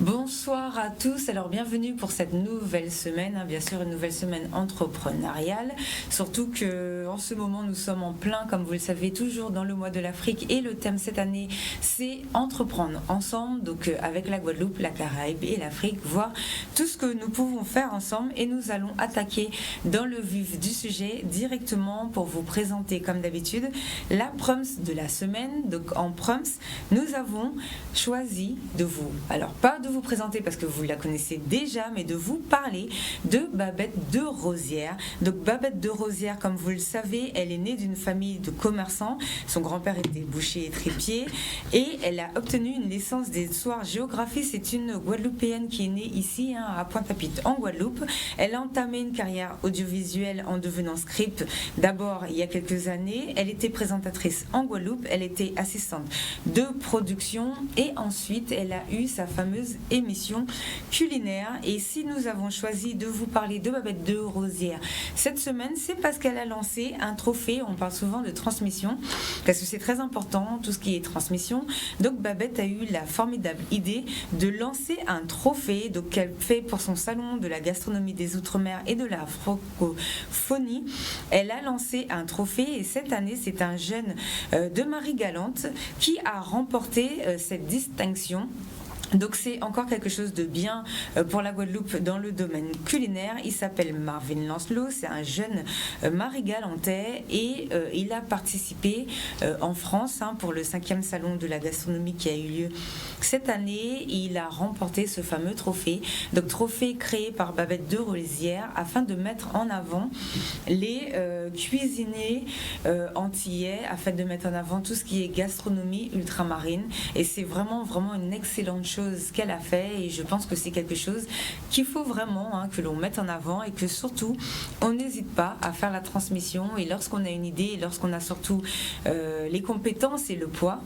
Bonsoir à tous, alors bienvenue pour cette nouvelle semaine, bien sûr une nouvelle semaine entrepreneuriale, surtout qu'en ce moment nous sommes en plein, comme vous le savez, toujours dans le mois de l'Afrique et le thème cette année c'est entreprendre ensemble, donc avec la Guadeloupe, la Caraïbe et l'Afrique, voir tout ce que nous pouvons faire ensemble et nous allons attaquer dans le vif du sujet directement pour vous présenter comme d'habitude la proms de la semaine. Donc en proms nous avons choisi de vous, alors pas de vous présenter parce que vous la connaissez déjà, mais de vous parler de Babette de Rosière. Donc Babette de Rosière, comme vous le savez, elle est née d'une famille de commerçants. Son grand-père était boucher et tripier et elle a obtenu une licence d'histoire géographie. C'est une Guadeloupéenne qui est née ici à Pointe-à-Pitre en Guadeloupe. Elle a entamé une carrière audiovisuelle en devenant script. D'abord il y a quelques années, elle était présentatrice en Guadeloupe, elle était assistante de production et ensuite elle a eu sa fameuse émission culinaire. Et si nous avons choisi de vous parler de Babette de Rosière cette semaine, c'est parce qu'elle a lancé un trophée. On parle souvent de transmission parce que c'est très important tout ce qui est transmission. Donc Babette a eu la formidable idée de lancer un trophée, donc qu'elle fait pour son salon de la gastronomie des Outre-mer et de la francophonie. Elle a lancé un trophée et cette année c'est un jeune de Marie-Galante qui a remporté cette distinction. Donc c'est encore quelque chose de bien pour la Guadeloupe dans le domaine culinaire. Il s'appelle Marvin Lancelot, c'est un jeune Marie-Galantais et il a participé en France pour le 5e salon de la gastronomie qui a eu lieu cette année. Il a remporté ce fameux trophée, donc trophée créé par Babette de Rosière afin de mettre en avant les cuisiniers antillais, afin de mettre en avant tout ce qui est gastronomie ultramarine. Et c'est vraiment une excellente chose qu'elle a fait et je pense que c'est quelque chose qu'il faut vraiment que l'on mette en avant et que surtout on n'hésite pas à faire la transmission. Et lorsqu'on a une idée et lorsqu'on a surtout les compétences et le poids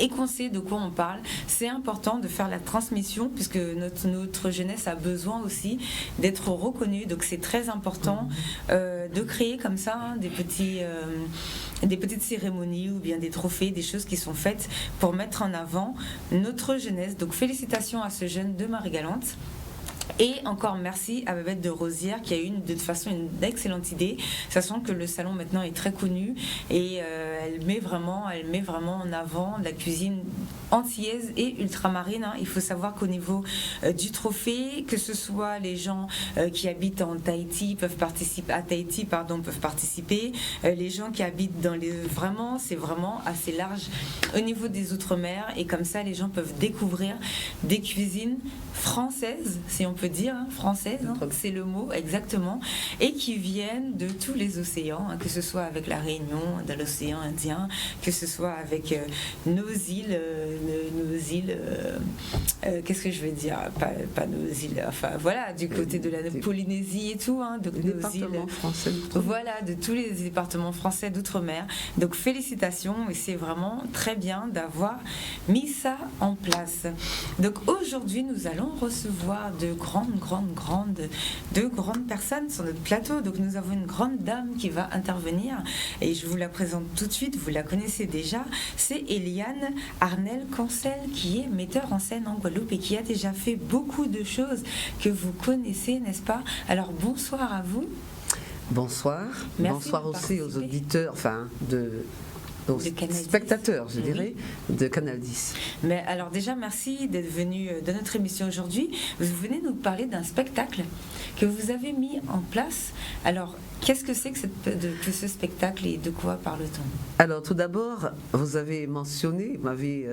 et qu'on sait de quoi on parle, c'est important de faire la transmission puisque notre jeunesse a besoin aussi d'être reconnue. Donc c'est très important de créer comme ça des petites cérémonies ou bien des trophées, des choses qui sont faites pour mettre en avant notre jeunesse. Donc félicitations à ce jeune de Marie-Galante. Et encore merci à Babette de Rosière qui a eu de toute façon une excellente idée, sachant que le salon maintenant est très connu et elle met vraiment en avant la cuisine antillaise et ultramarine. Il faut savoir qu'au niveau du trophée, que ce soit les gens qui habitent en Tahiti peuvent participer, les gens qui habitent dans c'est vraiment assez large au niveau des Outre-mer et comme ça les gens peuvent découvrir des cuisines françaises, si on peut dire, françaises, c'est le mot exactement, et qui viennent de tous les océans, que ce soit avec la Réunion, de l'océan Indien, que ce soit avec nos îles, qu'est-ce que je veux dire, pas nos îles, enfin voilà, du côté de la Polynésie et tout, donc nos îles français, voilà, de tous les départements français d'outre-mer. Donc félicitations et c'est vraiment très bien d'avoir mis ça en place. Donc aujourd'hui nous allons recevoir de grandes personnes sur notre plateau. Donc nous avons une grande dame qui va intervenir et je vous la présente tout de suite, vous la connaissez déjà, c'est Eliane Arnel-Cancel qui est metteur en scène en Guadeloupe et qui a déjà fait beaucoup de choses que vous connaissez, n'est-ce pas? Alors bonsoir à vous. Bonsoir. Merci bonsoir aussi aux auditeurs, aux spectateurs, je dirais, de Canal 10. Mais alors déjà, merci d'être venu dans notre émission aujourd'hui. Vous venez nous parler d'un spectacle que vous avez mis en place. Alors, qu'est-ce que c'est que ce spectacle et de quoi parle-t-on? Alors, tout d'abord, vous avez mentionné, vous m'avez...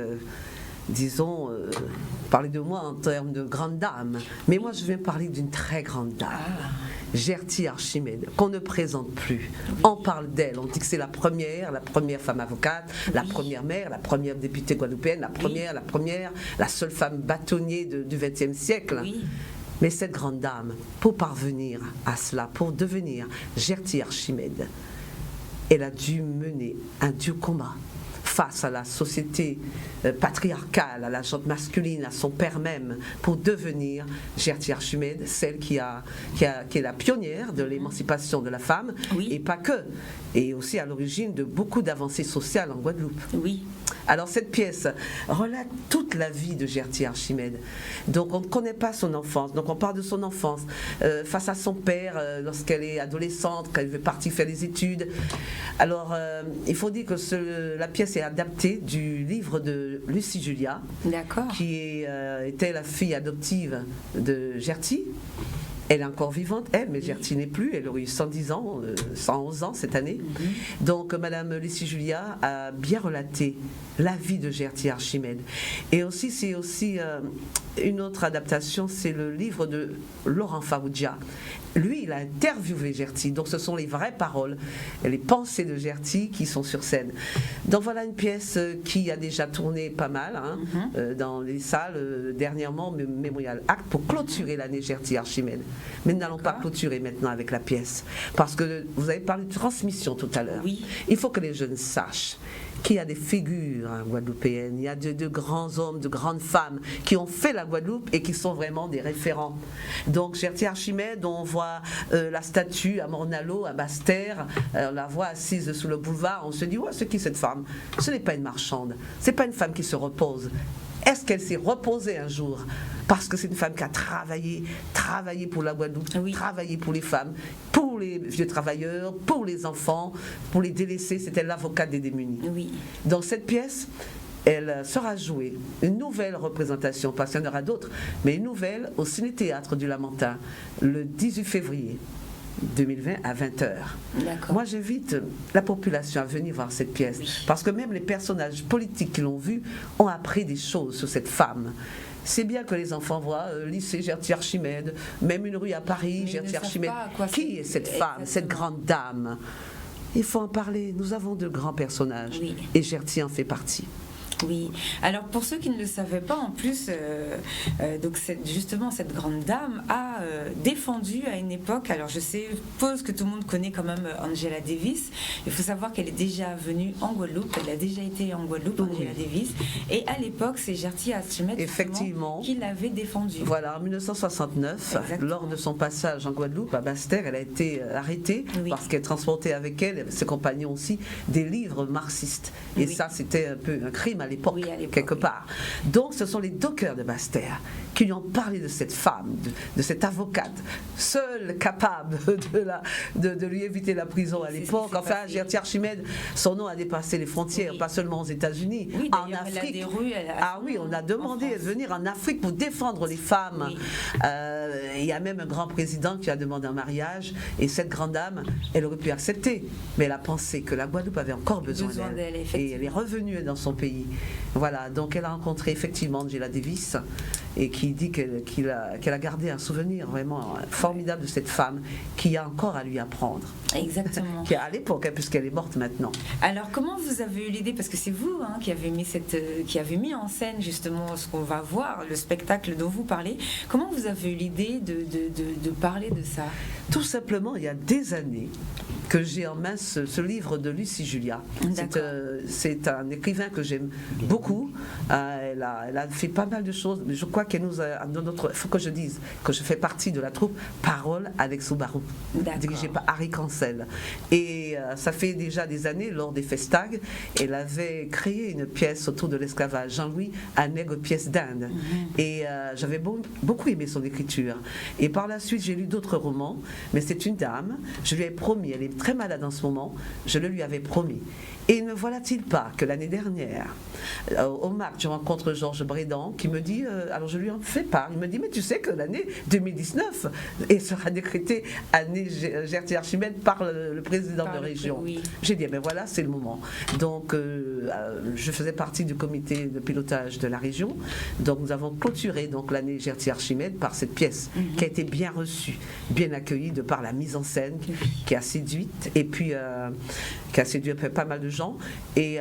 parler de moi en termes de grande dame. Mais moi, je viens parler d'une très grande dame, Gerty Archimède, qu'on ne présente plus. On parle d'elle, on dit que c'est la première femme avocate, la première mère, la première députée guadeloupéenne, la seule femme bâtonnier du XXe siècle. Oui. Mais cette grande dame, pour parvenir à cela, pour devenir Gerty Archimède, elle a dû mener un dur combat face à la société patriarcale, à la gente masculine, à son père même, pour devenir Gerty Archimède, celle qui est la pionnière de l'émancipation de la femme, oui. et pas que, et aussi à l'origine de beaucoup d'avancées sociales en Guadeloupe. Oui. Alors cette pièce relate toute la vie de Gertie Archimède. Donc on ne connaît pas son enfance, donc on parle de son enfance face à son père lorsqu'elle est adolescente, quand elle veut partir faire des études. Alors il faut dire que la pièce est adaptée du livre de Lucie Julia, qui était la fille adoptive de Gertie. Elle est encore vivante, mais Gertie n'est plus. Elle aurait eu 110 ans, 111 ans cette année. Donc, Madame Lucie Julia a bien relaté la vie de Gertie Archimède. Et aussi, c'est aussi une autre adaptation, c'est le livre de Laurent Faroudia. Lui, il a interviewé Gertie, donc ce sont les vraies paroles, les pensées de Gertie qui sont sur scène. Donc voilà une pièce qui a déjà tourné pas mal dans les salles dernièrement, Mémorial Act, pour clôturer l'année Gertie Archimède. Mais nous n'allons pas clôturer maintenant avec la pièce, parce que vous avez parlé de transmission tout à l'heure. Oui. Il faut que les jeunes sachent qu'il y a des figures guadeloupéennes, il y a de grands hommes, de grandes femmes qui ont fait la Guadeloupe et qui sont vraiment des référents. Donc Gertie Archimède, on voit la statue à Mornalo, à Basse-Terre, on la voit assise sous le boulevard, on se dit, ouais, c'est qui cette femme? Ce n'est pas une marchande, c'est pas une femme qui se repose. Est-ce qu'elle s'est reposée un jour? Parce que c'est une femme qui a travaillé pour la Guadeloupe, travaillé pour les femmes, pour les vieux travailleurs, pour les enfants, pour les délaissés. C'était l'avocate des démunis. Oui. Dans cette pièce, elle sera jouée, une nouvelle représentation, parce qu'il y en aura d'autres, mais une nouvelle au Ciné-Théâtre du Lamentin, le 18 février 2020 à 20h. Moi, j'invite la population à venir voir cette pièce, parce que même les personnages politiques qui l'ont vue ont appris des choses sur cette femme. C'est bien que les enfants voient lycée Gertie Archimède, même une rue à Paris, Gertie Archimède. Qui est cette femme, cette grande dame? Il faut en parler. Nous avons de grands personnages et Gertie en fait partie. Oui. Alors pour ceux qui ne le savaient pas, en plus, donc justement cette grande dame a défendu à une époque. Alors je suppose que tout le monde connaît quand même Angela Davis. Il faut savoir qu'elle est déjà venue en Guadeloupe. Elle a déjà été en Guadeloupe, Angela Davis. Et à l'époque, c'est Gertie Archimède qui l'avait défendue. Voilà, en 1969, lors de son passage en Guadeloupe à Basse-Terre, elle a été arrêtée parce qu'elle transportait avec elle, ses compagnons aussi, des livres marxistes. Et ça, c'était un peu un crime à l'époque, quelque part. Donc ce sont les dockers de Basse-Terre qui lui ont parlé de cette femme, de cette avocate, seule capable de lui éviter la prison à l'époque. Enfin, Gertie Archimède, son nom a dépassé les frontières, pas seulement aux États-Unis, en Afrique. On a demandé de venir en Afrique pour défendre les femmes. Il y a même un grand président qui a demandé un mariage, et cette grande dame, elle aurait pu accepter, mais elle a pensé que la Guadeloupe avait encore besoin d'elle, et elle est revenue dans son pays. Voilà, donc elle a rencontré effectivement Angela Davis, et qui dit qu'elle a gardé un souvenir vraiment formidable de cette femme qui a encore à lui apprendre. Exactement. Qui à l'époque, puisqu'elle est morte maintenant. Alors comment vous avez eu l'idée, parce que c'est vous qui avez mis en scène justement ce qu'on va voir, le spectacle dont vous parlez. Comment vous avez eu l'idée de parler de ça? Tout simplement, il y a des années que j'ai en main ce livre de Lucie Julia. C'est un écrivain que j'aime beaucoup. Elle a fait pas mal de choses, mais je crois qu'elle nous a... Il faut que je dise que je fais partie de la troupe Parole avec Soubarou, dirigée par Harry Cancel. Et ça fait déjà des années, lors des Festag, elle avait créé une pièce autour de l'esclavage. Jean-Louis, un nègre pièce d'Inde. Et j'avais beaucoup aimé son écriture. Et par la suite, j'ai lu d'autres romans, mais c'est une dame, je lui ai promis, elle est très malade en ce moment, je le lui avais promis. Et ne voilà-t-il pas que l'année dernière, au MAC, je rencontre Georges Brédan qui me dit, alors je lui en fais part, il me dit, mais tu sais que l'année 2019 sera décrétée année Gertie Archimède par le président de région. J'ai dit, mais voilà, c'est le moment. Donc, je faisais partie du comité de pilotage de la région, donc nous avons clôturé donc l'année Gertie Archimède par cette pièce qui a été bien reçue, bien accueillie de par la mise en scène qui a séduite, et puis qui a séduit pas mal de gens, et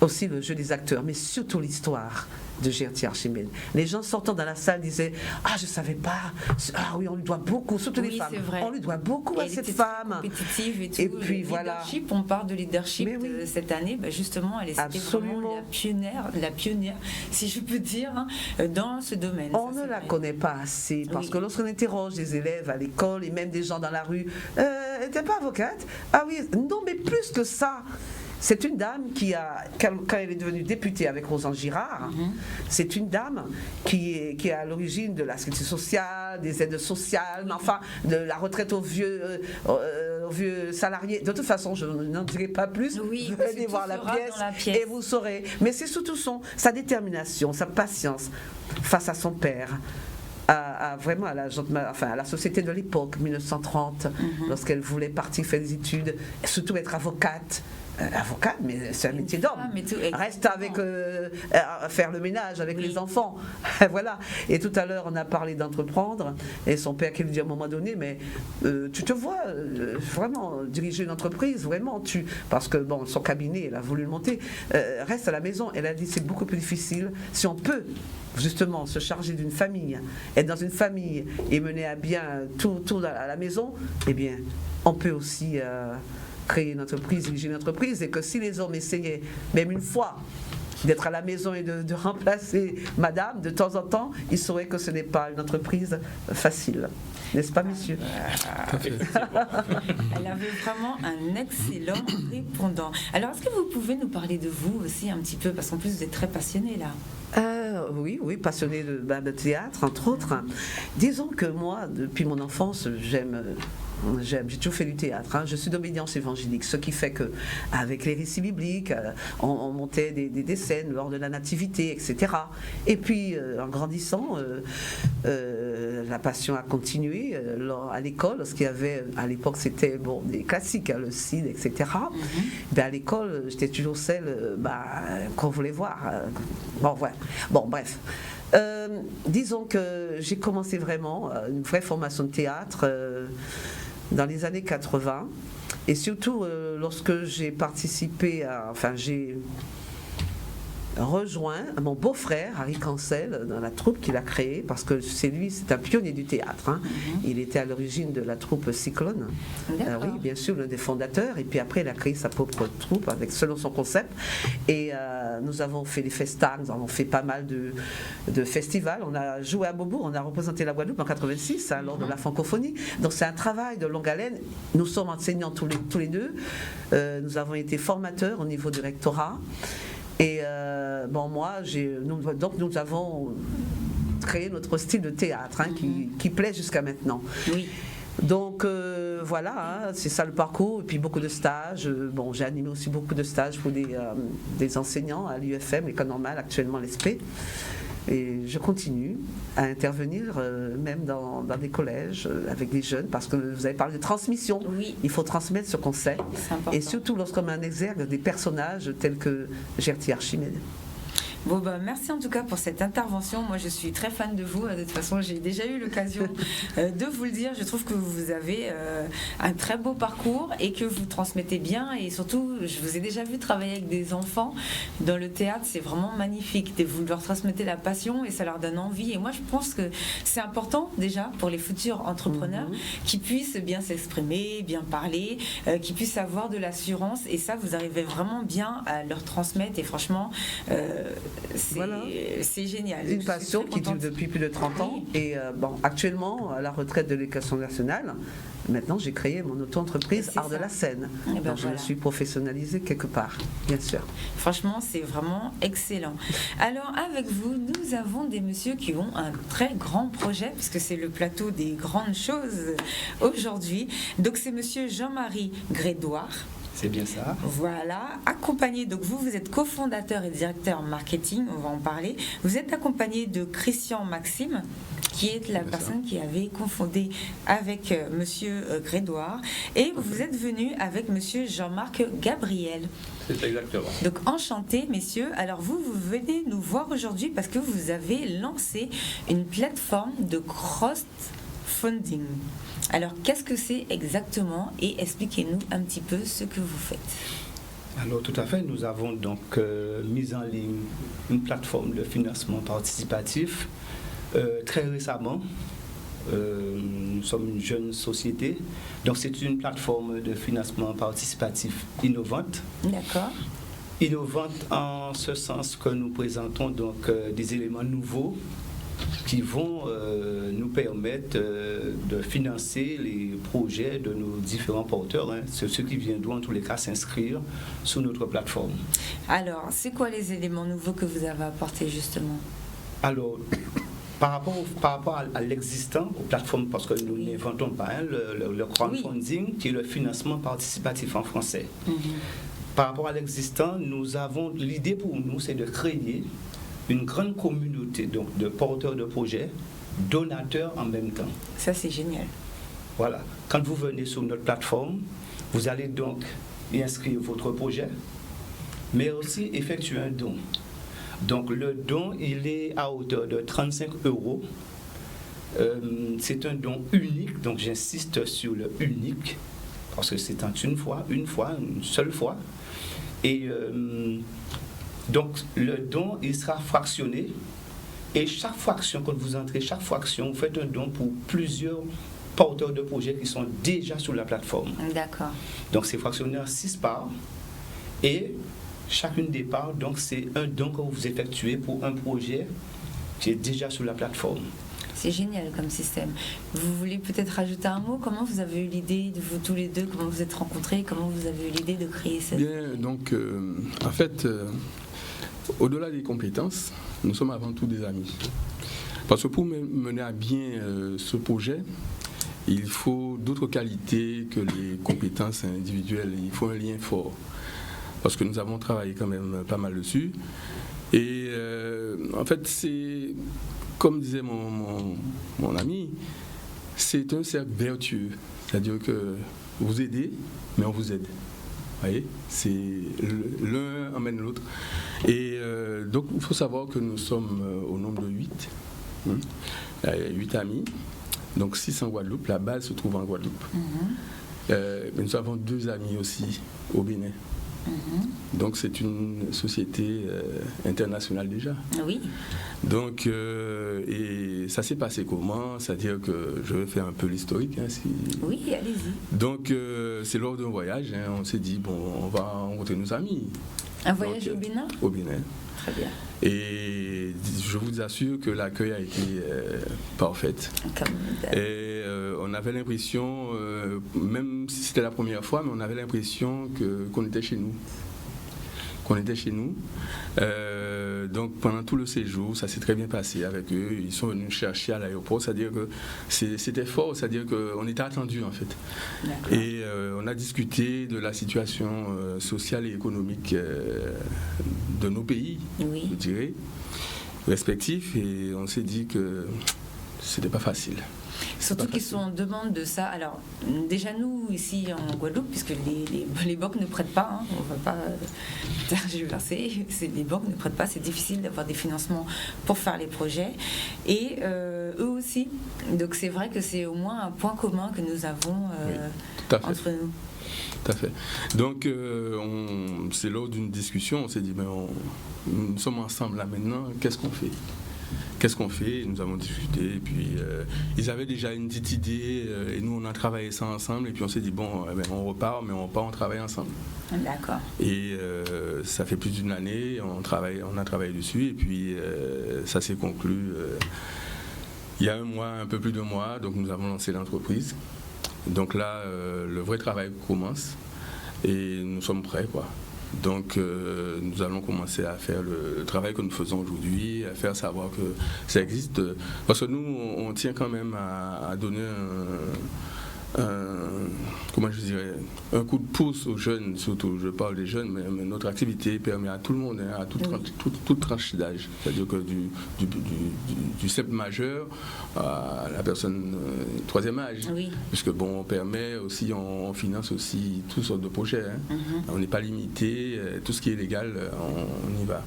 aussi le jeu des acteurs, mais surtout l'histoire de Gertie Archimède. Les gens sortant dans la salle disaient, ah, je savais pas, ah oui, on lui doit beaucoup, surtout les femmes, on lui doit beaucoup à cette femme. Compétitive et tout. Et puis voilà. Leadership, on parle de leadership cette année, justement, elle était vraiment la pionnière, si je peux dire, dans ce domaine. On ne la connaît pas assez, parce que lorsqu'on interroge des élèves à l'école et même des gens dans la rue, elle n'était pas avocate? Ah oui, non, mais plus que ça. c'est une dame qui a, quand elle est devenue députée avec Rosan Girard, c'est une dame qui est à l'origine de la sécurité sociale, des aides sociales, enfin, de la retraite aux vieux salariés. De toute façon, je n'en dirai pas plus. Oui, vous allez voir la pièce et vous saurez. Mais c'est surtout sa détermination, sa patience face à son père. Vraiment à la société de l'époque, 1930, lorsqu'elle voulait partir faire des études, surtout être avocate. Avocate, mais c'est un métier d'homme. Reste avec faire le ménage avec les enfants. Voilà. Et tout à l'heure, on a parlé d'entreprendre, et son père qui lui dit à un moment donné, mais tu te vois vraiment diriger une entreprise, vraiment, parce que bon, son cabinet, elle a voulu le monter, reste à la maison. Elle a dit c'est beaucoup plus difficile si on peut justement se charger d'une famille, être dans une famille et mener à bien tout à la maison. Eh bien, on peut aussi créer une entreprise, diriger une entreprise, et que si les hommes essayaient même une fois d'être à la maison et de remplacer madame de temps en temps, ils sauraient que ce n'est pas une entreprise facile. N'est-ce pas, messieurs? Elle avait vraiment un excellent répondant. Alors, est-ce que vous pouvez nous parler de vous aussi un petit peu? Parce qu'en plus, vous êtes très passionné là. Oui, passionné de théâtre, entre autres. Disons que moi, depuis mon enfance, j'ai toujours fait du théâtre. Je suis d'obédience évangélique, ce qui fait qu'avec les récits bibliques, on montait des scènes lors de la nativité, etc. Et puis, en grandissant, la passion a continué à l'école, lorsqu'il y avait, à l'époque, c'était des classiques, le Cid, etc. À l'école, j'étais toujours celle qu'on voulait voir. Bref. Disons que j'ai commencé vraiment une vraie formation de théâtre dans les années 80, et surtout lorsque j'ai participé j'ai rejoint mon beau-frère Harry Cancel dans la troupe qu'il a créée, parce que c'est un pionnier du théâtre. Il était à l'origine de la troupe Cyclone, oui, bien sûr, l'un des fondateurs, et puis après il a créé sa propre troupe selon son concept, et nous avons fait des festins, nous avons fait pas mal de festivals, on a joué à Beaubourg, on a représenté la Guadeloupe en 86 lors de la francophonie, donc c'est un travail de longue haleine. Nous sommes enseignants tous les deux, nous avons été formateurs au niveau du rectorat. Et nous avons créé notre style de théâtre qui plaît jusqu'à maintenant. Oui. Donc voilà, c'est ça le parcours, et puis beaucoup de stages. J'ai animé aussi beaucoup de stages pour des enseignants à l'UFM, l'école normale, actuellement l'ESP. Et je continue à intervenir même dans des collèges avec des jeunes, parce que vous avez parlé de transmission. Oui. Il faut transmettre ce qu'on sait, et surtout lorsqu'on met en exergue des personnages tels que Gertie Archimède. Merci en tout cas pour cette intervention. Moi, je suis très fan de vous. De toute façon, j'ai déjà eu l'occasion de vous le dire. Je trouve que vous avez un très beau parcours et que vous transmettez bien. Et surtout, je vous ai déjà vu travailler avec des enfants dans le théâtre. C'est vraiment magnifique. Vous leur transmettez la passion et ça leur donne envie. Et moi, je pense que c'est important déjà pour les futurs entrepreneurs qui puissent bien s'exprimer, bien parler, qui puissent avoir de l'assurance. Et ça, vous arrivez vraiment bien à leur transmettre. Et franchement, c'est génial. Une passion qui dure depuis plus de 30 ans. Et actuellement, à la retraite de l'Éducation nationale, maintenant j'ai créé mon auto-entreprise Art de la scène. Donc je me suis professionnalisée quelque part, bien sûr. Franchement, c'est vraiment excellent. Alors avec vous, nous avons des messieurs qui ont un très grand projet, puisque c'est le plateau des grandes choses aujourd'hui. Donc c'est monsieur Jean-Marie Grédoire. C'est bien ça. Voilà, accompagné, donc vous êtes cofondateur et directeur marketing, on va en parler. Vous êtes accompagné de Christian Maxime, qui est la personne qui avait confondé avec monsieur Grédoire, et vous êtes venu avec monsieur Jean-Marc Gabriel. C'est exactement. Donc enchanté, messieurs. Alors vous venez nous voir aujourd'hui parce que vous avez lancé une plateforme de crowdfunding. Alors, qu'est-ce que c'est exactement, et expliquez-nous un petit peu ce que vous faites. Alors, tout à fait, nous avons donc mis en ligne une plateforme de financement participatif très récemment. Nous sommes une jeune société, donc c'est une plateforme de financement participatif innovante. D'accord. Innovante en ce sens que nous présentons donc des éléments nouveaux qui vont nous permettre de financer les projets de nos différents porteurs, hein. C'est ceux qui viendront en tous les cas s'inscrire sur notre plateforme. Alors, c'est quoi les éléments nouveaux que vous avez apportés justement? Alors, par rapport à l'existant, aux plateformes, parce que nous n'inventons pas, hein, le crowdfunding, qui est le financement participatif en français. Par rapport à l'existant, nous avons, l'idée pour nous, c'est de créer une grande communauté donc, de porteurs de projets, donateurs en même temps. Ça, c'est génial. Voilà. Quand vous venez sur notre plateforme, vous allez donc y inscrire votre projet, mais aussi effectuer un don. Donc le don, il est à hauteur de 35 €. C'est un don unique, donc j'insiste sur le unique, parce que c'est une seule fois. Et donc le don, il sera fractionné. Et chaque fraction, quand vous entrez, chaque fraction, vous faites un don pour plusieurs porteurs de projets qui sont déjà sur la plateforme. D'accord. Donc c'est fractionné en 6 parts. Et chacune des parts, donc c'est un don que vous effectuez pour un projet qui est déjà sur la plateforme. C'est génial comme système. Vous voulez peut-être rajouter un mot? Comment vous avez eu l'idée de vous tous les deux? Comment vous êtes rencontrés? Comment vous avez eu l'idée de créer cette... Bien, donc en fait, au-delà des compétences, nous sommes avant tout des amis. Parce que pour mener à bien ce projet, il faut d'autres qualités que les compétences individuelles. Il faut un lien fort. Parce que nous avons travaillé quand même pas mal dessus. Et en fait, c'est, comme disait mon ami, c'est un cercle vertueux. C'est-à-dire que vous aidez, mais on vous aide. Vous voyez, c'est l'un emmène l'autre. Et donc, il faut savoir que nous sommes au nombre de 8. 8 amis. Donc 6 en Guadeloupe. La base se trouve en Guadeloupe. Mais nous avons 2 amis aussi au Bénin. Donc c'est une société internationale déjà. Oui. Donc et ça s'est passé comment? C'est-à-dire que je vais faire un peu l'historique. Hein, oui, allez-y. Donc c'est lors d'un voyage, hein, on s'est dit bon, on va rencontrer nos amis. Un voyage au Bénin? Au Bénin. Très bien. Et je vous assure que l'accueil a été parfait. Et on avait l'impression, même si c'était la première fois, mais on avait l'impression qu'on était chez nous. Donc pendant tout le séjour, ça s'est très bien passé avec eux. Ils sont venus chercher à l'aéroport, c'est-à-dire que c'était fort, c'est-à-dire qu'on était attendus en fait. D'accord. Et on a discuté de la situation sociale et économique de nos pays, oui, je dirais, respectifs, et on s'est dit que c'était pas facile. Surtout qu'ils sont en demande de ça. Alors, déjà nous, ici en Guadeloupe, puisque les banques ne prêtent pas, hein, on ne va pas tergiverser, les banques ne prêtent pas, c'est difficile d'avoir des financements pour faire les projets. Et eux aussi. Donc c'est vrai que c'est au moins un point commun que nous avons entre nous. Tout à fait. Donc, c'est lors d'une discussion, on s'est dit, nous sommes ensemble là maintenant, qu'est-ce qu'on fait? Nous avons discuté, et puis ils avaient déjà une petite idée, et nous on a travaillé ça ensemble, et puis on s'est dit bon, on repart, mais on travaille ensemble. D'accord. Et ça fait plus d'une année, on a travaillé dessus, et puis ça s'est conclu il y a un peu plus de mois, donc nous avons lancé l'entreprise. Donc là, le vrai travail commence, et nous sommes prêts, quoi. Donc nous allons commencer à faire le travail que nous faisons aujourd'hui, à faire savoir que ça existe. Parce que nous, on tient quand même à donner un coup de pouce aux jeunes, surtout, je parle des jeunes, mais notre activité permet à tout le monde, hein, à toute tranche d'âge. C'est-à-dire que du simple majeur à la personne troisième âge. Oui. Puisque bon, on permet aussi, on finance aussi toutes sortes de projets. Hein. On n'est pas limité, tout ce qui est légal, on y va.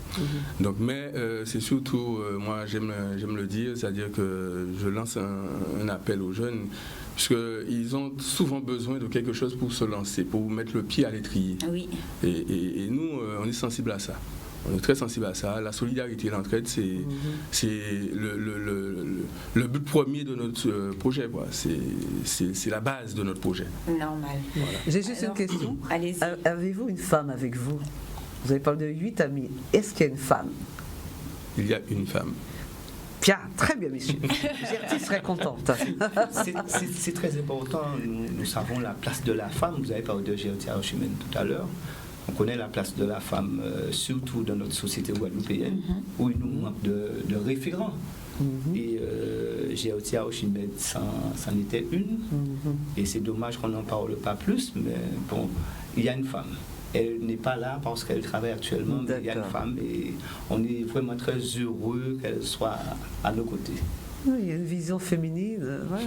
Donc, mais c'est surtout, moi j'aime le dire, c'est-à-dire que je lance un appel aux jeunes, puisqu'ils ont souvent besoin de quelque chose pour se lancer, pour mettre le pied à l'étrier. Oui. Et nous, on est sensible à ça. On est très sensible à ça. La solidarité et l'entraide, c'est le but premier de notre projet, quoi. C'est la base de notre projet. Normal. Voilà. J'ai juste une question. Allez-y. Avez-vous une femme avec vous? Vous avez parlé de 8 amis. Est-ce qu'il y a une femme? Il y a une femme. Bien, très bien, messieurs. Gertie serait contente. C'est très important. Nous savons la place de la femme. Vous avez parlé de Gertie Archimède tout à l'heure. On connaît la place de la femme, surtout dans notre société guadeloupéenne, où il nous manque de référents. Et Gertie Archimède, c'en était une. Et c'est dommage qu'on n'en parle pas plus, mais bon, il y a une femme. Elle n'est pas là parce qu'elle travaille actuellement, mais il y a une femme et on est vraiment très heureux qu'elle soit à nos côtés. Il y a une vision féminine.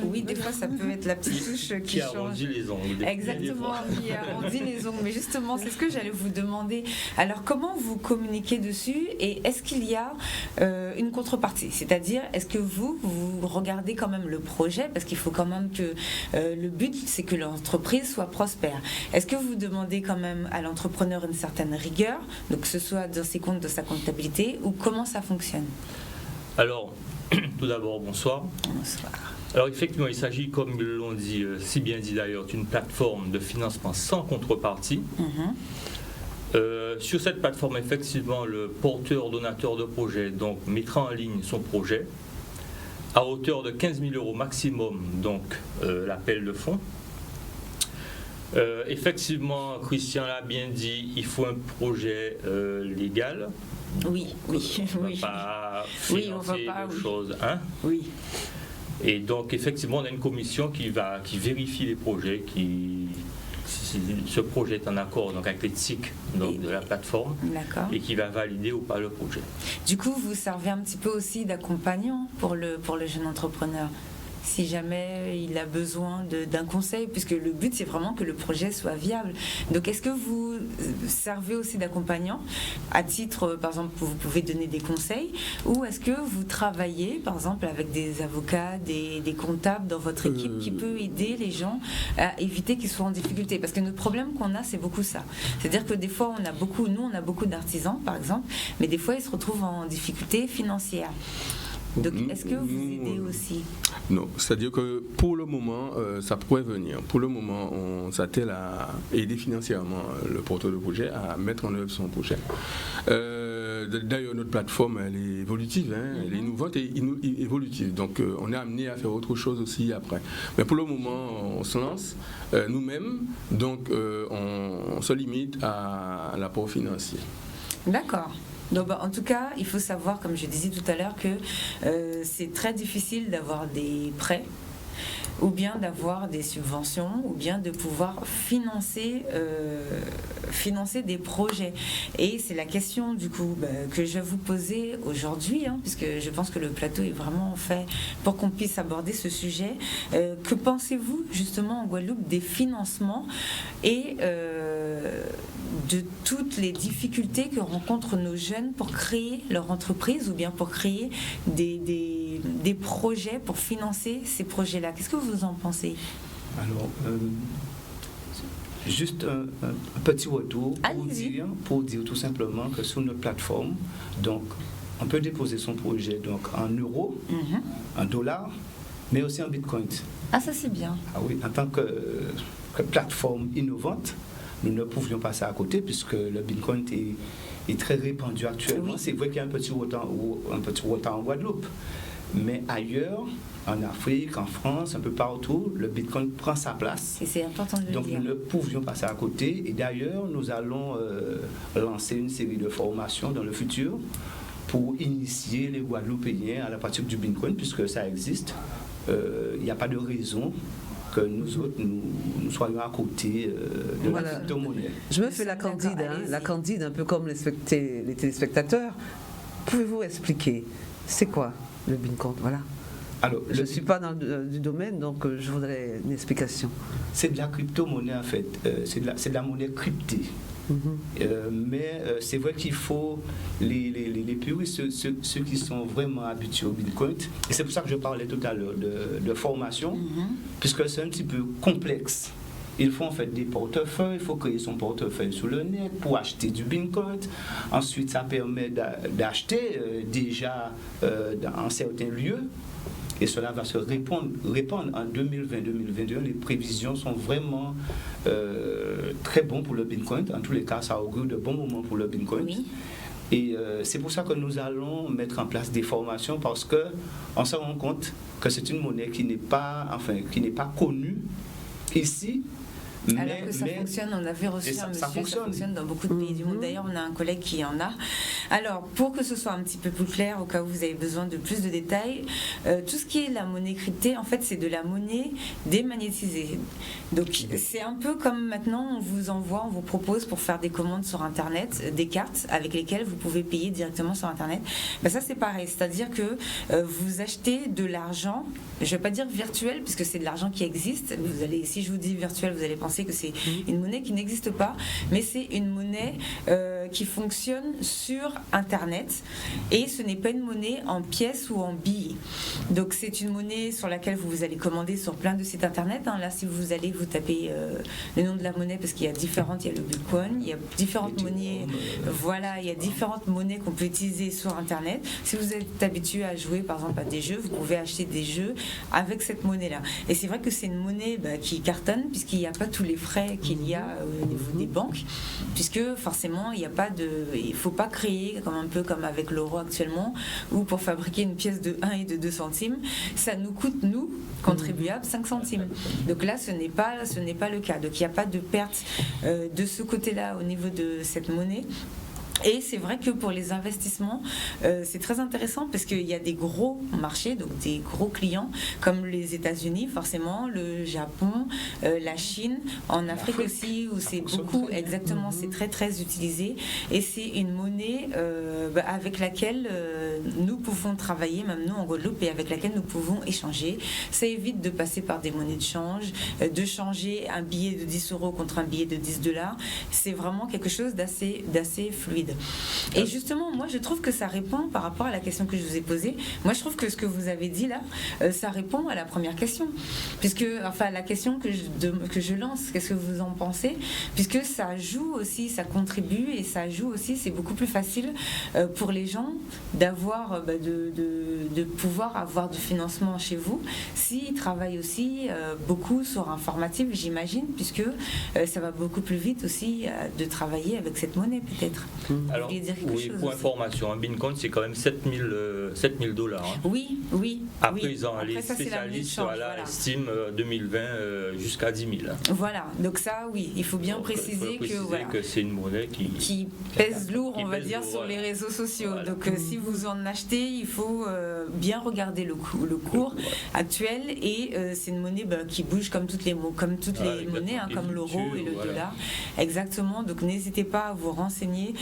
Oui, des fois, ça peut être la petite touche qui change. Arrondit les ongles. Exactement, qui arrondit les ongles. Mais justement, c'est ce que j'allais vous demander. Alors, comment vous communiquez dessus et est-ce qu'il y a une contrepartie? C'est-à-dire, est-ce que vous regardez quand même le projet? Parce qu'il faut quand même que le but, c'est que l'entreprise soit prospère. Est-ce que vous demandez quand même à l'entrepreneur une certaine rigueur, donc que ce soit dans ses comptes, dans sa comptabilité, ou comment ça fonctionne? Alors, tout d'abord, bonsoir. Bonsoir. Alors effectivement, il s'agit, comme ils l'ont dit, si bien dit d'ailleurs, d'une plateforme de financement sans contrepartie. Sur cette plateforme, effectivement, le porteur donateur de projet donc, mettra en ligne son projet à hauteur de 15 000 € maximum, donc l'appel de fonds. Effectivement, Christian l'a bien dit, il faut un projet légal. Oui. On ne va pas financer de choses. Hein? Oui. Et donc, effectivement, on a une commission qui vérifie les projets, si ce projet est en accord donc, avec l'éthique de la plateforme et qui va valider ou pas le projet. Du coup, vous servez un petit peu aussi d'accompagnant pour le jeune entrepreneur, si jamais il a besoin d'un conseil, puisque le but c'est vraiment que le projet soit viable. Donc est-ce que vous servez aussi d'accompagnant à titre, par exemple, vous pouvez donner des conseils, ou est-ce que vous travaillez par exemple avec des avocats, des comptables dans votre équipe qui peut aider les gens à éviter qu'ils soient en difficulté? Parce que notre problème qu'on a, c'est beaucoup ça. C'est-à-dire que des fois on a beaucoup d'artisans par exemple, mais des fois ils se retrouvent en difficulté financière. Donc, est-ce que vous aidez aussi? Non, c'est-à-dire que pour le moment, ça pourrait venir. Pour le moment, on s'attelle à aider financièrement le porteur de projet à mettre en œuvre son projet. D'ailleurs, notre plateforme, elle est évolutive, elle est innovante et évolutive. Donc, on est amené à faire autre chose aussi après. Mais pour le moment, on se lance nous-mêmes, donc on se limite à l'apport financier. D'accord. Donc, en tout cas, il faut savoir, comme je disais tout à l'heure, que c'est très difficile d'avoir des prêts ou bien d'avoir des subventions, ou bien de pouvoir financer des projets. Et c'est la question du coup que je vais vous poser aujourd'hui, puisque je pense que le plateau est vraiment fait pour qu'on puisse aborder ce sujet. Que pensez-vous justement en Guadeloupe des financements et de toutes les difficultés que rencontrent nos jeunes pour créer leur entreprise ou bien pour créer des projets, pour financer ces projets-là? Qu'est-ce que vous en pensez? Alors, juste un petit retour pour dire tout simplement que sur notre plateforme, donc, on peut déposer son projet donc, en euros, en dollars, mais aussi en bitcoin. Ah, ça c'est bien. Ah oui, en tant que plateforme innovante, nous ne pouvions passer à côté puisque le bitcoin est très répandu actuellement. Oui. C'est vrai qu'il y a un petit retard en Guadeloupe, mais ailleurs, en Afrique, en France, un peu partout, le bitcoin prend sa place. Et c'est important de le dire. Donc nous ne pouvions passer à côté. Et d'ailleurs, nous allons lancer une série de formations dans le futur pour initier les Guadeloupéens à la pratique du bitcoin, puisque ça existe. Il n'y a pas de raison que nous autres, nous soyons à côté de la crypto-monnaie. Je me fais la candide, un peu comme les téléspectateurs. Pouvez-vous expliquer, c'est quoi le bitcoin? Voilà. Alors, je ne suis pas dans du domaine, donc je voudrais une explication. C'est de la crypto-monnaie en fait, c'est de la monnaie cryptée. Mais c'est vrai qu'il faut les puristes, ceux qui sont vraiment habitués au bitcoin, et c'est pour ça que je parlais tout à l'heure de formation, puisque c'est un petit peu complexe. Il faut en fait des portefeuilles, il faut créer son portefeuille sur le net pour acheter du bitcoin. Ensuite, ça permet d'acheter déjà dans certains lieux. Et cela va se répandre en 2020-2021. Les prévisions sont vraiment très bonnes pour le bitcoin. En tous les cas, ça augure de bons moments pour le bitcoin. Oui. Et c'est pour ça que nous allons mettre en place des formations, parce qu'on se rend compte que c'est une monnaie qui n'est pas connue ici. Alors que ça fonctionne, on avait reçu un monsieur, ça fonctionne dans beaucoup de pays du monde. D'ailleurs, on a un collègue qui en a. Alors, pour que ce soit un petit peu plus clair, au cas où vous avez besoin de plus de détails, tout ce qui est la monnaie cryptée, en fait, c'est de la monnaie démagnétisée. Donc, c'est un peu comme maintenant, on vous propose pour faire des commandes sur Internet, des cartes avec lesquelles vous pouvez payer directement sur Internet. Ben, ça, c'est pareil. C'est-à-dire que vous achetez de l'argent, je ne vais pas dire virtuel, puisque c'est de l'argent qui existe. Si je vous dis virtuel, vous allez penser que c'est une monnaie qui n'existe pas, mais c'est une monnaie qui fonctionne sur Internet, et ce n'est pas une monnaie en pièces ou en billets. Donc c'est une monnaie sur laquelle vous allez commander sur plein de sites Internet. Là, si vous allez vous taper le nom de la monnaie, parce qu'il y a différentes, il y a le Bitcoin, il y a différentes monnaies, il y a différentes monnaies qu'on peut utiliser sur Internet. Si vous êtes habitué à jouer par exemple à des jeux, vous pouvez acheter des jeux avec cette monnaie-là. Et c'est vrai que c'est une monnaie qui cartonne, puisqu'il n'y a pas tous les frais qu'il y a au niveau des banques, puisque forcément il ne faut pas créer un peu comme avec l'euro actuellement, où pour fabriquer une pièce de 1 et de 2 centimes, ça nous coûte, nous, contribuables, 5 centimes. Donc là, ce n'est pas le cas. Donc il n'y a pas de perte de ce côté-là au niveau de cette monnaie. Et c'est vrai que pour les investissements, c'est très intéressant, parce qu'il y a des gros marchés, donc des gros clients, comme les États-Unis, forcément, le Japon, la Chine, en Afrique aussi, où c'est beaucoup, exactement, c'est très très utilisé. Et c'est une monnaie avec laquelle nous pouvons travailler, même nous en Guadeloupe, et avec laquelle nous pouvons échanger. Ça évite de passer par des monnaies de change, de changer un billet de 10 € contre un billet de $10. C'est vraiment quelque chose d'assez fluide. Et justement, moi je trouve que ça répond par rapport à la question que je vous ai posée. Moi je trouve que ce que vous avez dit là, ça répond à la première question, la question que je lance, qu'est-ce que vous en pensez, puisque ça joue aussi, ça contribue, et ça joue aussi, c'est beaucoup plus facile pour les gens d'avoir, de pouvoir avoir du financement chez vous, s'ils travaillent aussi beaucoup sur informatif, j'imagine, puisque ça va beaucoup plus vite aussi de travailler avec cette monnaie peut-être. Alors, oui, pour information, un Bitcoin, c'est quand même $7 000. Oui. À présent, les spécialistes estiment 2020 jusqu'à 10 000. Voilà, donc ça, oui, il faut bien préciser que c'est une monnaie qui pèse lourd, on va dire, sur les réseaux sociaux. Voilà. Donc, si vous en achetez, il faut bien regarder le cours actuel, et c'est une monnaie qui bouge comme toutes les monnaies, comme l'euro et le dollar. Exactement, donc n'hésitez pas à vous renseigner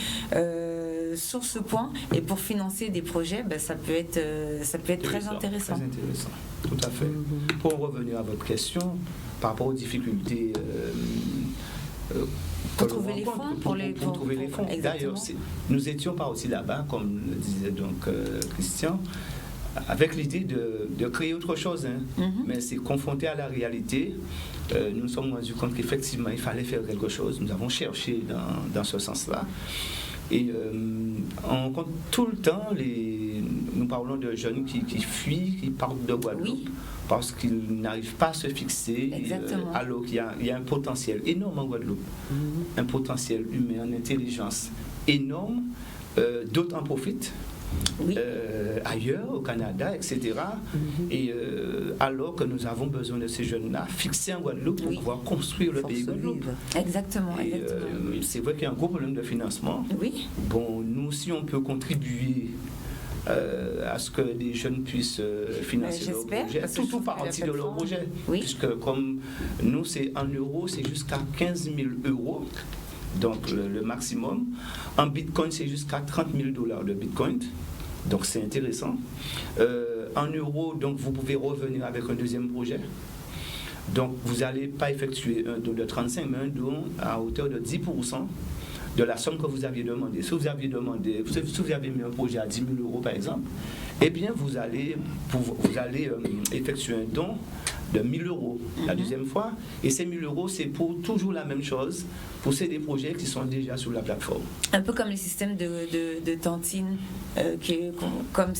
sur ce point, et pour financer des projets, ça peut être très intéressant. Très intéressant, tout à fait. Pour revenir à votre question, par rapport aux difficultés pour trouver les fonds, pour trouver les fonds. D'ailleurs, nous n'étions pas aussi là-bas, comme le disait donc Christian, avec l'idée de créer autre chose, mais c'est confronté à la réalité. Nous nous sommes rendus compte qu'effectivement il fallait faire quelque chose. Nous avons cherché dans ce sens-là, et on rencontre tout le temps nous parlons de jeunes qui fuient, qui partent de Guadeloupe, parce qu'ils n'arrivent pas à se fixer, alors qu'il y a un potentiel énorme en Guadeloupe, un potentiel humain, en intelligence énorme. D'autres en profitent. Ailleurs, au Canada, etc. Et alors que nous avons besoin de ces jeunes-là fixés en Guadeloupe pour pouvoir construire le pays Guadeloupe. Exactement. C'est vrai qu'il y a un gros problème de financement. Oui. Bon, nous aussi, on peut contribuer à ce que les jeunes puissent financer leur projet, tout partie de leur projet. Puisque comme nous, c'est en euros, c'est jusqu'à 15 000 €. Donc le maximum. En Bitcoin, c'est jusqu'à $30 000 de Bitcoin. Donc c'est intéressant. En euros, donc vous pouvez revenir avec un deuxième projet. Donc vous n'allez pas effectuer un don de 35, mais un don à hauteur de 10% de la somme que vous aviez demandé. Si vous aviez mis un projet à 10 000 € par exemple, eh bien vous allez effectuer un don de 1 000 € la deuxième fois, et ces 1 000 €, c'est pour toujours la même chose, pour ces des projets qui sont déjà sur la plateforme. Un peu comme les systèmes de tantine, comme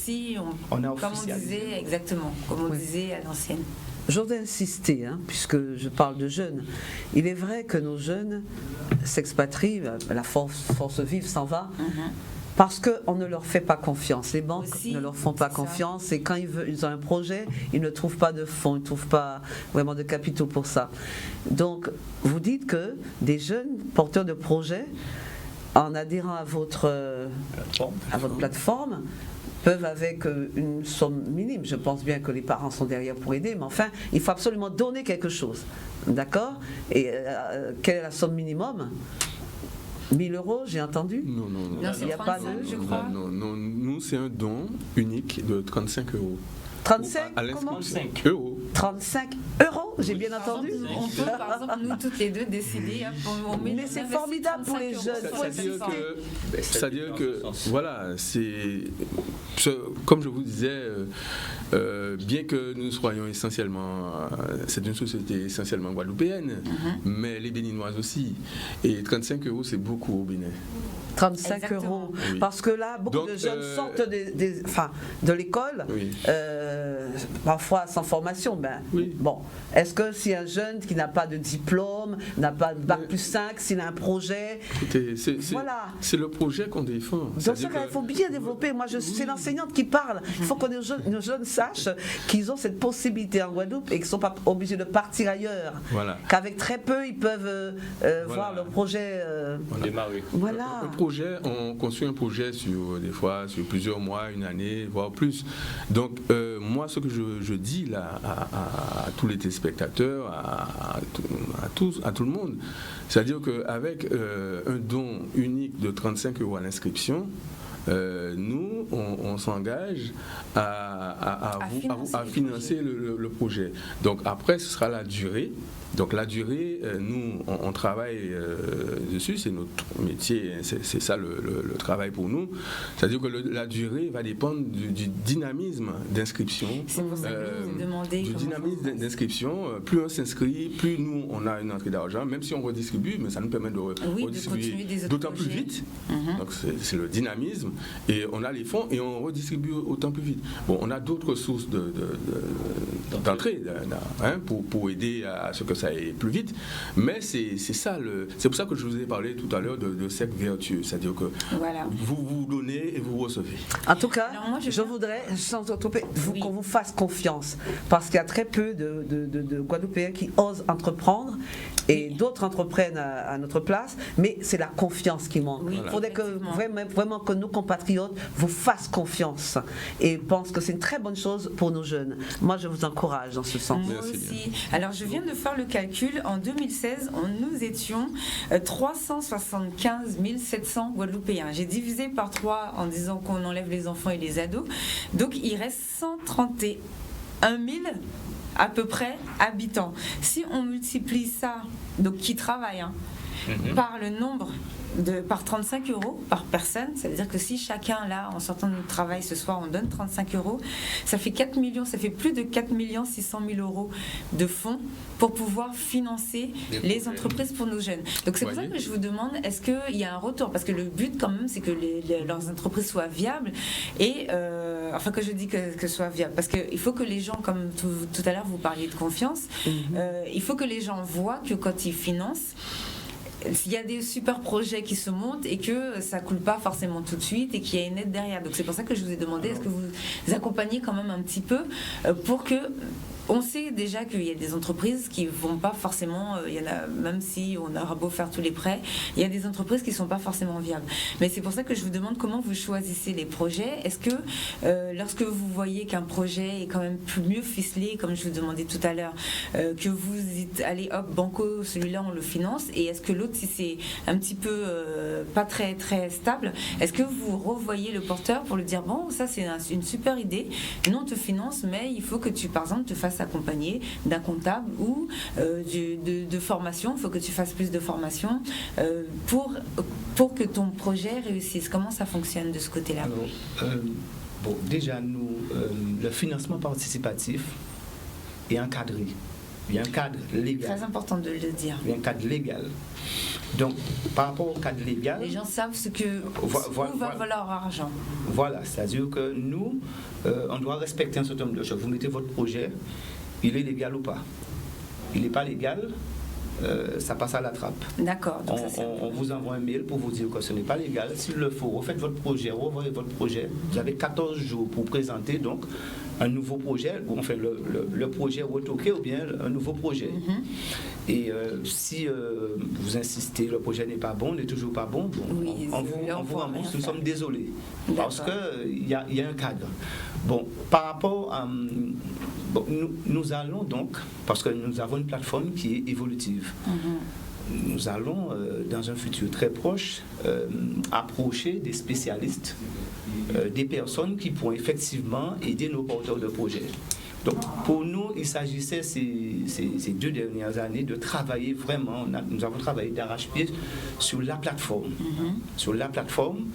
on disait à l'ancienne. J'aurais insisté, puisque je parle de jeunes. Il est vrai que nos jeunes s'expatrient, la force vive s'en va, Parce qu'on ne leur fait pas confiance. Les banques aussi, ne leur font pas confiance et quand ils ont un projet, ils ne trouvent pas de fonds, ils ne trouvent pas vraiment de capitaux pour ça. Donc, vous dites que des jeunes porteurs de projets, en adhérant à votre plateforme, peuvent avec une somme minime, je pense bien que les parents sont derrière pour aider, mais enfin, il faut absolument donner quelque chose. D'accord ? Et quelle est la somme minimum ? 1000 euros, j'ai entendu ? Non, il n'y a pas de, je crois. Non, nous, c'est un don unique de 35 euros. 35 comment ? 35 euros. 35 euros, j'ai bien entendu. On peut, par exemple, nous toutes les deux décider. Mais c'est formidable pour les jeunes. C'est-à-dire que, voilà, comme je vous disais, bien que nous soyons essentiellement, c'est une société essentiellement guadeloupéenne, mais les Béninoises aussi. Et 35 euros, c'est beaucoup au Bénin. 35 Exactement. euros. Oui. Parce que là, beaucoup de jeunes sortent de l'école, parfois sans formation. Bon, est-ce que si un jeune qui n'a pas de diplôme, n'a pas de bac plus 5, s'il a un projet... Écoutez, c'est le projet qu'on défend. Donc il faut bien développer. Moi, c'est l'enseignante qui parle. Il faut que nos jeunes sachent qu'ils ont cette possibilité en Guadeloupe et qu'ils ne sont pas obligés de partir ailleurs. Voilà. Qu'avec très peu, ils peuvent voir leur projet démarrer. Voilà. On construit un projet sur plusieurs mois, une année, voire plus. Donc, moi, ce que je dis là à tous les téléspectateurs, à tout le monde, c'est-à-dire qu'avec un don unique de 35 euros à l'inscription, nous, on s'engage à financer le projet. Donc, après, ce sera la durée. Donc la durée, nous, on travaille dessus, c'est notre métier, c'est ça le travail pour nous. C'est-à-dire que la durée va dépendre du dynamisme d'inscription. C'est pour ça que je vous ai demandé. Du dynamisme d'inscription, plus on s'inscrit, plus nous, on a une entrée d'argent, même si on redistribue, mais ça nous permet de redistribuer d'autant plus vite. Donc c'est le dynamisme, et on a les fonds et on redistribue autant plus vite. Bon, on a d'autres sources d'entrée pour aider à ce que ça aille plus vite, mais c'est pour ça que je vous ai parlé tout à l'heure de cercle vertueux, c'est-à-dire que vous donnez et vous recevez. En tout cas, je voudrais qu'on vous fasse confiance, parce qu'il y a très peu de Guadeloupéens qui osent entreprendre, et d'autres entreprennent à notre place, mais c'est la confiance qui manque. Il faudrait que vraiment que nos compatriotes vous fassent confiance et pensent que c'est une très bonne chose pour nos jeunes. Moi, je vous encourage dans ce sens. Moi aussi. Alors, je viens de faire le calcul. En 2016, nous étions 375 700 Guadeloupéens. J'ai divisé par 3 en disant qu'on enlève les enfants et les ados. Donc, il reste 131 000 à peu près habitants. Si on multiplie ça, donc qui travaillent, par le nombre par 35 euros par personne, ça veut dire que si chacun là en sortant de notre travail ce soir on donne 35 euros, ça fait 4 millions, ça fait plus de 4 600 000 euros de fonds pour pouvoir financer les entreprises pour nos jeunes. Donc c'est pour ça que je vous demande, est-ce qu'il y a un retour, parce que le but quand même c'est que leurs entreprises soient viables et enfin que je dis que soient viables, parce qu'il faut que les gens, comme tout à l'heure vous parliez de confiance, il faut que les gens voient que quand ils financent, il y a des super projets qui se montent et que ça coule pas forcément tout de suite et qu'il y a une aide derrière. Donc c'est pour ça que je vous ai demandé, est-ce que vous accompagnez quand même un petit peu pour que... On sait déjà qu'il y a des entreprises qui vont pas forcément, il y en a, même si on aura beau faire tous les prêts, il y a des entreprises qui sont pas forcément viables. Mais c'est pour ça que je vous demande comment vous choisissez les projets. Est-ce que lorsque vous voyez qu'un projet est quand même mieux ficelé, comme je vous demandais tout à l'heure, que vous dites allez hop banco, celui-là on le finance, et est-ce que l'autre, si c'est un petit peu pas très très stable, est-ce que vous revoyez le porteur pour lui dire bon, ça c'est une super idée, nous on te finance, mais il faut que tu par exemple te fasses accompagné d'un comptable ou de formation. Il faut que tu fasses plus de formation pour que ton projet réussisse. Comment ça fonctionne de ce côté-là? Alors, déjà, nous, le financement participatif est encadré. Il y a un cadre légal. Très important de le dire. Il y a un cadre légal. Donc, par rapport au cadre légal... Les gens savent où va leur argent. Voilà, c'est-à-dire que nous, on doit respecter un certain nombre de choses. Vous mettez votre projet, il est légal ou pas? Il n'est pas légal, ça passe à la trappe. D'accord. On vous envoie un mail pour vous dire que ce n'est pas légal. S'il le faut, refaites votre projet, revoyez votre projet. Vous avez 14 jours pour présenter donc un nouveau projet, enfin le projet retoqué ou bien un nouveau projet. Et si vous insistez, le projet n'est pas bon, n'est toujours pas bon, on vous rembourse, nous sommes désolés. Parce qu'il y a un cadre. Bon, par rapport à... nous allons donc, parce que nous avons une plateforme qui est évolutive, nous allons, dans un futur très proche, approcher des spécialistes, des personnes qui pourront effectivement aider nos porteurs de projets. Donc, pour nous, il s'agissait ces 2 dernières années de travailler vraiment, nous avons travaillé d'arrache-pied sur la plateforme. Sur la plateforme.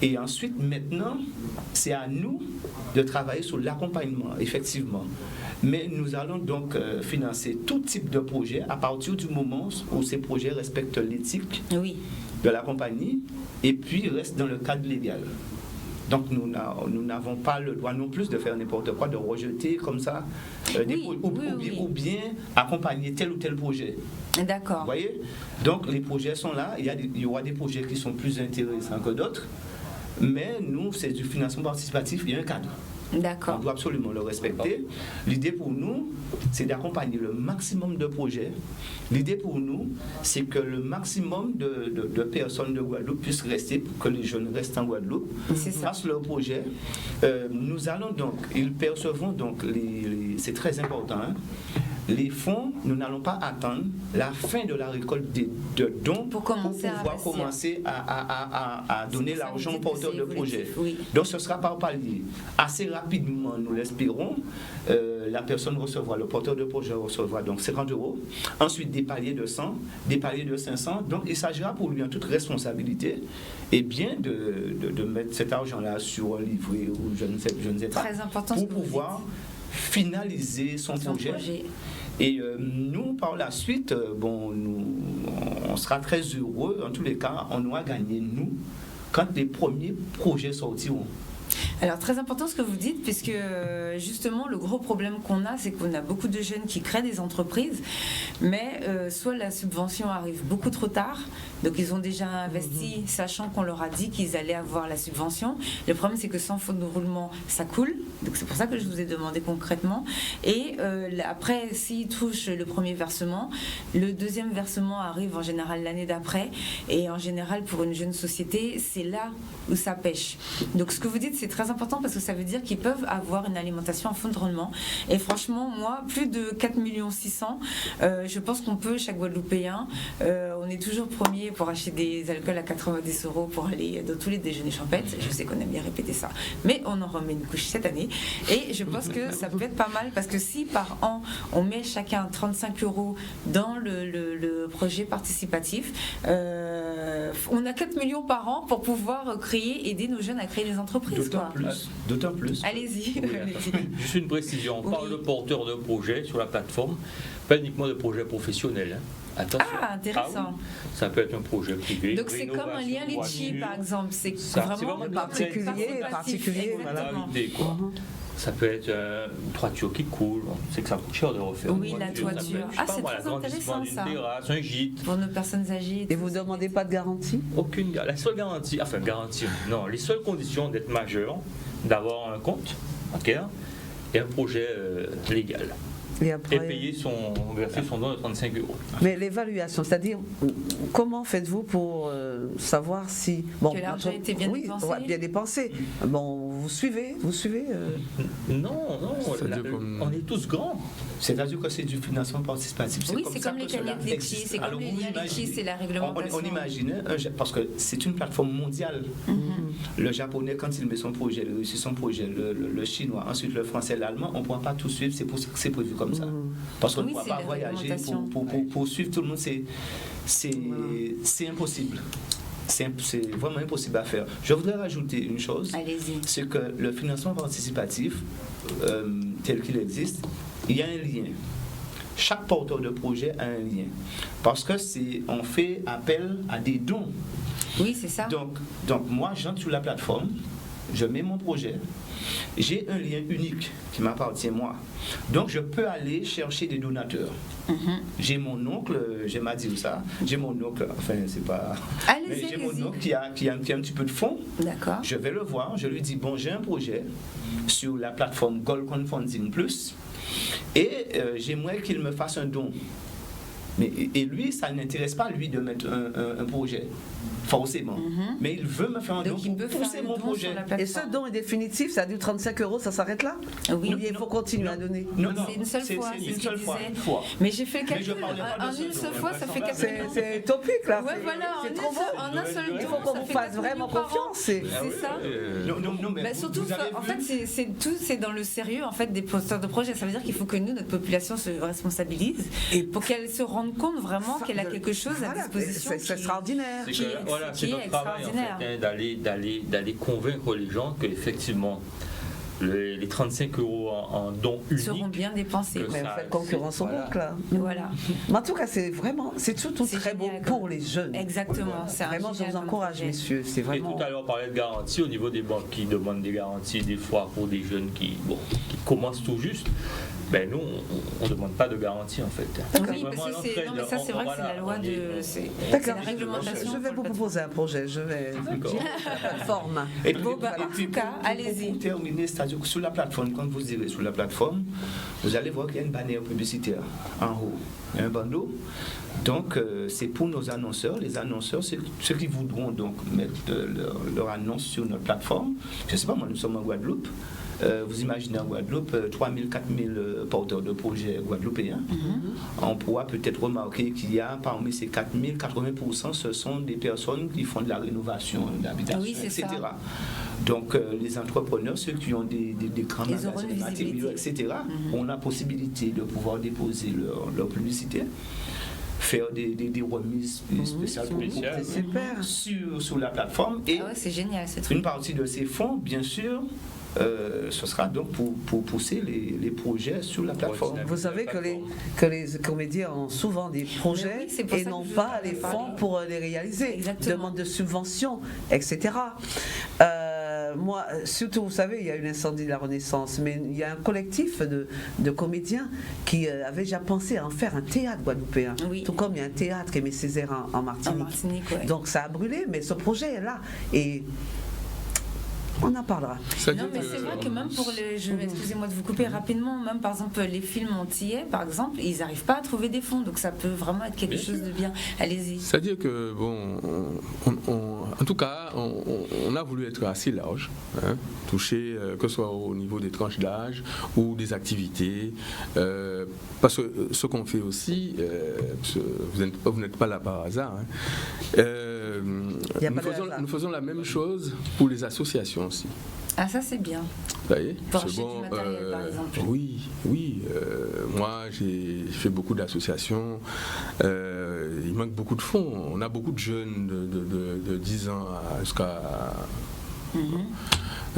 Et ensuite, maintenant, c'est à nous de travailler sur l'accompagnement, effectivement. Mais nous allons donc financer tout type de projet à partir du moment où ces projets respectent l'éthique de la compagnie et puis restent dans le cadre légal. Donc nous n'avons pas le droit non plus de faire n'importe quoi, de rejeter comme ça ou bien accompagner tel ou tel projet. D'accord. Vous voyez? Donc les projets sont là, il y aura des projets qui sont plus intéressants que d'autres, mais nous, c'est du financement participatif, il y a un cadre. D'accord. On doit absolument le respecter. L'idée pour nous, c'est d'accompagner le maximum de projets. L'idée pour nous, c'est que le maximum de personnes de Guadeloupe puissent rester, pour que les jeunes restent en Guadeloupe, fassent leur projet. Nous allons donc, ils percevront donc, c'est très important, les fonds, nous n'allons pas attendre la fin de la récolte de dons pour pouvoir commencer à donner l'argent aux porteurs de projets. Donc ce sera par palier. Assez rapidement, nous l'espérons, la personne recevra, le porteur de projet recevra donc 50 €, ensuite des paliers de 100, des paliers de 500. Donc il s'agira pour lui en toute responsabilité et bien de mettre cet argent-là sur un livret ou je ne sais pas, très important pour pouvoir finaliser son projet. Et nous, par la suite, on sera très heureux. En tous les cas, on aura gagné, nous, quand les premiers projets sortiront. Alors très important ce que vous dites, puisque justement le gros problème qu'on a, c'est qu'on a beaucoup de jeunes qui créent des entreprises, mais soit la subvention arrive beaucoup trop tard, donc ils ont déjà investi sachant qu'on leur a dit qu'ils allaient avoir la subvention. Le problème c'est que sans fonds de roulement ça coule, donc c'est pour ça que je vous ai demandé concrètement. Et après, s'ils touchent le premier versement, le deuxième versement arrive en général l'année d'après, et en général pour une jeune société c'est là où ça pêche. Donc ce que vous dites c'est très important, parce que ça veut dire qu'ils peuvent avoir une alimentation en fonds de roulement. Et franchement, moi, plus de 4,6 millions, je pense qu'on peut, chaque Guadeloupéen, on est toujours premier pour acheter des alcools à 90 € pour aller dans tous les déjeuners champêtres. Je sais qu'on aime bien répéter ça, mais on en remet une couche cette année. Et je pense que ça peut être pas mal, parce que si par an, on met chacun 35 € dans le projet participatif, on a 4 millions par an pour pouvoir aider nos jeunes à créer des entreprises. D'autant plus. Allez-y. Juste une précision. On parle de porteurs de projets sur la plateforme, pas uniquement de projets professionnels. Attention. Ah, intéressant. Ça peut être un projet privé. Donc c'est comme un lien Litchi, par exemple. C'est vraiment particulier. Ça peut être une toiture qui coule. On sait que ça coûte cher de refaire. Oui, la toiture. C'est très intéressant ça. Terrasse, un gîte. Pour nos personnes âgées. Et vous ne demandez pas de garantie? Aucune. La seule garantie, non, les seules conditions d'être majeur, d'avoir un compte bancaire et un projet légal. Et verser son don de 35 €. Mais l'évaluation, c'est-à-dire, comment faites-vous pour savoir si... que l'argent était bien dépensé? Oui, bien dépensé. Bon, vous suivez Non, on est tous grands. C'est-à-dire que c'est du financement participatif. C'est comme les cahiers de Litchi, c'est comme les liens Litchi, c'est la réglementation. On imagine, parce que c'est une plateforme mondiale. Le japonais, quand il met son projet, le russe son projet, le chinois, ensuite le français, l'allemand, on ne pourra pas tout suivre, c'est pour ça que c'est prévu comme ça. Parce qu'on ne pourra pas voyager pour suivre tout le monde, c'est impossible. C'est vraiment impossible à faire. Je voudrais rajouter une chose. Allez-y. C'est que le financement participatif, tel qu'il existe, il y a un lien. Chaque porteur de projet a un lien. Parce que on fait appel à des dons. Oui, c'est ça. Donc moi, j'entre sur la plateforme, je mets mon projet, j'ai un lien unique qui m'appartient moi. Donc je peux aller chercher des donateurs. J'ai mon oncle, j'aime à dire ça, j'ai mon oncle, enfin c'est pas... Allez-y, j'ai mon oncle qui a un petit peu de fonds. D'accord. Je vais le voir, je lui dis, bon, j'ai un projet sur la plateforme Gold Crowdfunding Plus et j'aimerais qu'il me fasse un don. Et lui, ça n'intéresse pas lui de mettre un projet, forcément. Mais il veut me faire un don pour pousser mon projet. Et ce don est définitif, ça dure 35 €, ça s'arrête là? Oui. Ou il faut continuer à donner? Non, c'est une seule fois. C'est une seule fois. Mais j'ai fait le calcul, en une seule fois, ça fait 4 millions. C'est utopique là. Ouais, voilà, c'est trop beau. en un seul don, il faut qu'on vous fasse vraiment confiance. C'est ça. Non, mais surtout, en fait, c'est dans le sérieux en fait des porteurs de projets. Ça veut dire qu'il faut que nous, notre population, se responsabilise et pour qu'elle se rende compte vraiment qu'elle a quelque chose à disposition. C'est extraordinaire. C'est notre travail en fait, d'aller convaincre les gens qu'effectivement les 35 € en dons uniques seront bien dépensés. Mais vous faites concurrence au manque là. Voilà. Mais en tout cas, c'est surtout très beau pour les jeunes. Exactement. Vraiment, je vous encourage, messieurs. C'est vraiment. Et tout à l'heure, on parlait de garantie au niveau des banques qui demandent des garanties des fois pour des jeunes qui commencent tout juste. Ben nous, on ne demande pas de garantie en fait. Oui, parce que non, mais ça c'est vrai que c'est la loi de... C'est la réglementation. Je vais vous proposer un projet, je vais... Forme. Et puis, en tout cas, allez-y. Pour terminer, c'est-à-dire que sur la plateforme, quand vous irez sur la plateforme, vous allez voir qu'il y a une bannière publicitaire en haut. Il y a un bandeau. Donc, c'est pour nos annonceurs. Les annonceurs, c'est ceux qui voudront donc mettre leur annonce sur notre plateforme. Je ne sais pas, moi, nous sommes en Guadeloupe. Vous imaginez en Guadeloupe 3000, 4000 porteurs de projets guadeloupéens. On pourra peut-être remarquer qu'il y a parmi ces 4000, 80%, ce sont des personnes qui font de la rénovation d'habitation, etc. Ça. Donc les entrepreneurs, ceux qui ont des grands magasins, des matériaux, etc., ont la possibilité de pouvoir déposer leur publicité, faire des remises spéciales sur la plateforme. Et c'est génial, une partie de ces fonds, bien sûr, ce sera donc pour pousser les projets sur la plateforme. Vous savez que les comédiens ont souvent des projets et n'ont pas les fonds pour les réaliser. Exactement. Demande de subventions, etc. Moi, surtout, vous savez, il y a eu l'incendie de la Renaissance, mais il y a un collectif de comédiens qui avait déjà pensé à en faire un théâtre guadeloupéen. Tout comme il y a un théâtre Aimé Césaire en Martinique. Donc ça a brûlé, mais ce projet est là. Et on en parlera. Non, mais c'est vrai que même pour excusez-moi de vous couper rapidement, même par exemple les films antillais, par exemple, ils n'arrivent pas à trouver des fonds, donc ça peut vraiment être quelque chose de bien. Allez-y. C'est-à-dire que, bon, en tout cas, on a voulu être assez large, toucher, que ce soit au niveau des tranches d'âge ou des activités, parce que ce qu'on fait aussi, vous n'êtes pas là par hasard, nous faisons la même chose pour les associations aussi. Ah, ça c'est bien. Vous voyez, pour acheter du matériel, par exemple. Oui. Moi, j'ai fait beaucoup d'associations. Il manque beaucoup de fonds. On a beaucoup de jeunes de 10 ans jusqu'à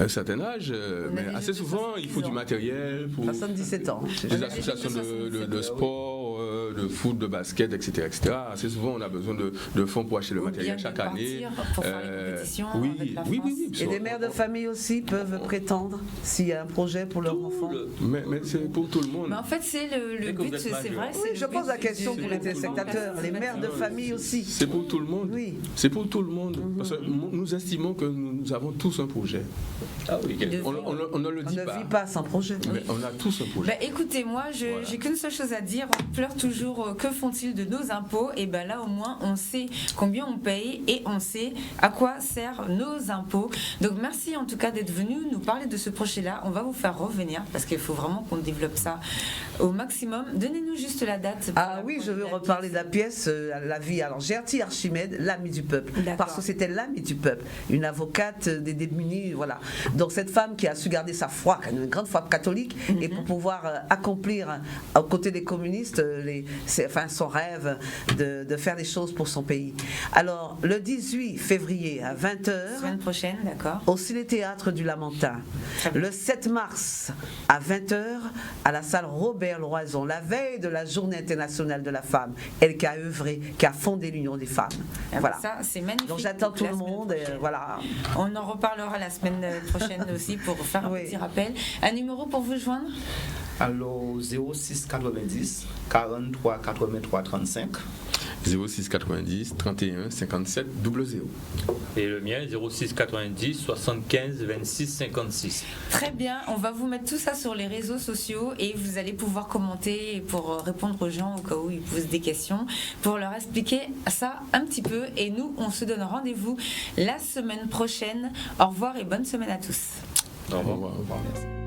un certain âge, mais assez souvent, il faut du matériel. Pour 77 ans. Des associations de sport, de foot, de basket, etc. Assez souvent, on a besoin de fonds pour acheter le matériel chaque année. Pour faire les compétitions. Oui. Et les mères de famille aussi peuvent prétendre s'il y a un projet pour leur enfant. Mais c'est pour tout le monde. Mais en fait, c'est le but, c'est vrai. Oui, je pose la question pour les téléspectateurs. Les mères de famille aussi. C'est pour tout le monde. Oui. C'est pour tout le monde. Parce que nous estimons que nous avons tous un projet. Ah oui, on ne le dit pas. On ne vit pas sans projet. Mais on a tous un projet. Écoutez, moi, j'ai qu'une seule chose à dire. On pleure toujours que font-ils de nos impôts. Et là, au moins, on sait combien on paye et on sait à quoi servent nos impôts. Donc, merci en tout cas d'être venu nous parler de ce projet-là. On va vous faire revenir parce qu'il faut vraiment qu'on développe ça au maximum. Donnez-nous juste la date. Ah oui, je veux reparler de la pièce, la vie. Alors, Gertie Archimède, l'amie du peuple. Parce que c'était l'amie du peuple. Une avocate des démunis, voilà. Donc cette femme qui a su garder sa foi, une grande foi catholique, et pour pouvoir accomplir aux côtés des communistes son rêve de faire des choses pour son pays. Alors, le 18 février à 20h, semaine prochaine, d'accord, au Ciné-Théâtre du Lamentin. Le 7 mars à 20h à la salle Robert Loison, la veille de la Journée internationale de la femme, elle qui a œuvré, qui a fondé l'Union des femmes. Voilà. Ça, c'est magnifique. Donc j'attends tout le monde. Voilà. On en reparlera la semaine prochaine aussi pour faire un petit rappel. Un numéro pour vous joindre? Alors 06 90 43 83 35. 06 90 31 57 00. Et le mien, 06 90 75 26 56. Très bien, on va vous mettre tout ça sur les réseaux sociaux et vous allez pouvoir commenter pour répondre aux gens au cas où ils posent des questions, pour leur expliquer ça un petit peu. Et nous, on se donne rendez-vous la semaine prochaine. Au revoir et bonne semaine à tous. Au revoir. Au revoir. Merci.